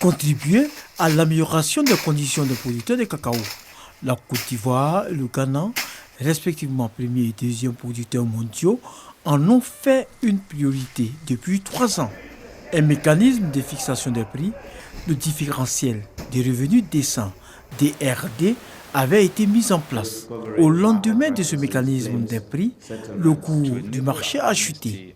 contribuer à l'amélioration des conditions des producteurs de cacao. La Côte d'Ivoire et le Ghana, respectivement premier et deuxième producteurs mondiaux, en ont fait une priorité depuis 3 ans. Un mécanisme de fixation des prix, le différentiel des revenus décents, DRD, avait été mis en place. Au lendemain de ce mécanisme des prix, le cours du marché a chuté.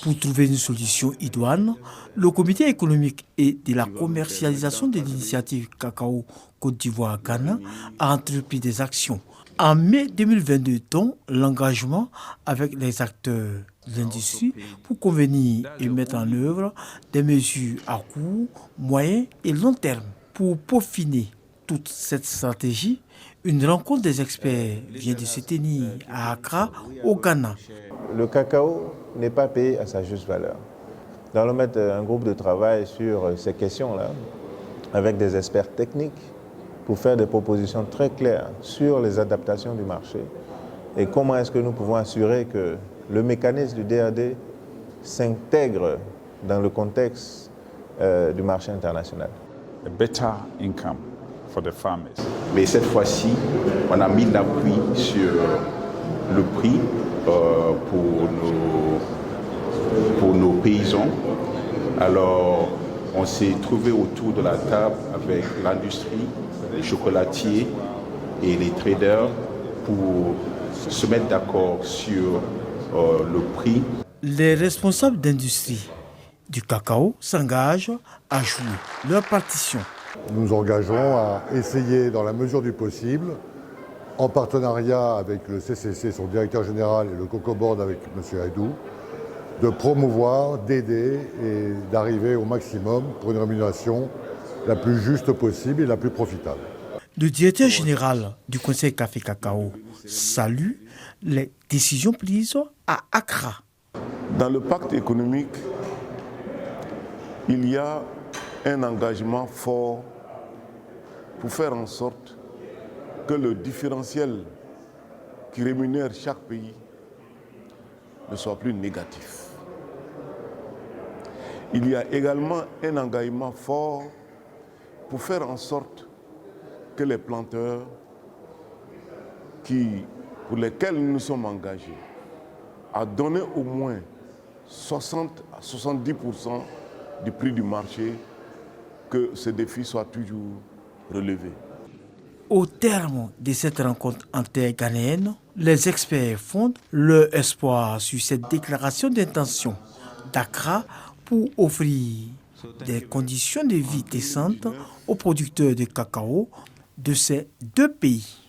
Pour trouver une solution idoine, le Comité économique et de la commercialisation de l'initiative Cacao Côte d'Ivoire-Ghana a entrepris des actions. En mai 2022, dont l'engagement avec les acteurs de l'industrie pour convenir et mettre en œuvre des mesures à court, moyen et long terme. Pour peaufiner toute cette stratégie, une rencontre des experts vient de se tenir à Accra, au Ghana. Le cacao n'est pas payé à sa juste valeur. Nous allons mettre un groupe de travail sur ces questions-là, avec des experts techniques, pour faire des propositions très claires sur les adaptations du marché et comment est-ce que nous pouvons assurer que le mécanisme du DRD s'intègre dans le contexte du marché international. A better income for the farmers. Mais cette fois-ci, on a mis l'appui sur le prix pour nos paysans. Alors, on s'est trouvé autour de la table avec l'industrie, les chocolatiers et les traders pour se mettre d'accord sur le prix. Les responsables d'industrie du cacao s'engagent à jouer leur partition. Nous nous engageons à essayer, dans la mesure du possible, en partenariat avec le CCC, son directeur général, et le Cocoa Board avec M. Haïdou, de promouvoir, d'aider et d'arriver au maximum pour une rémunération la plus juste possible et la plus profitable. Le directeur général du Conseil Café Cacao salue les décisions prises à Accra. Dans le pacte économique, il y a un engagement fort pour faire en sorte que le différentiel qui rémunère chaque pays ne soit plus négatif. Il y a également un engagement fort pour faire en sorte que les planteurs pour lesquels nous nous sommes engagés à donner au moins 60 à 70% du prix du marché, que ce défi soit toujours relevé. Au terme de cette rencontre interghanéenne, les experts fondent leur espoir sur cette déclaration d'intention d'Accra pour offrir des conditions de vie décentes aux producteurs de cacao de ces deux pays.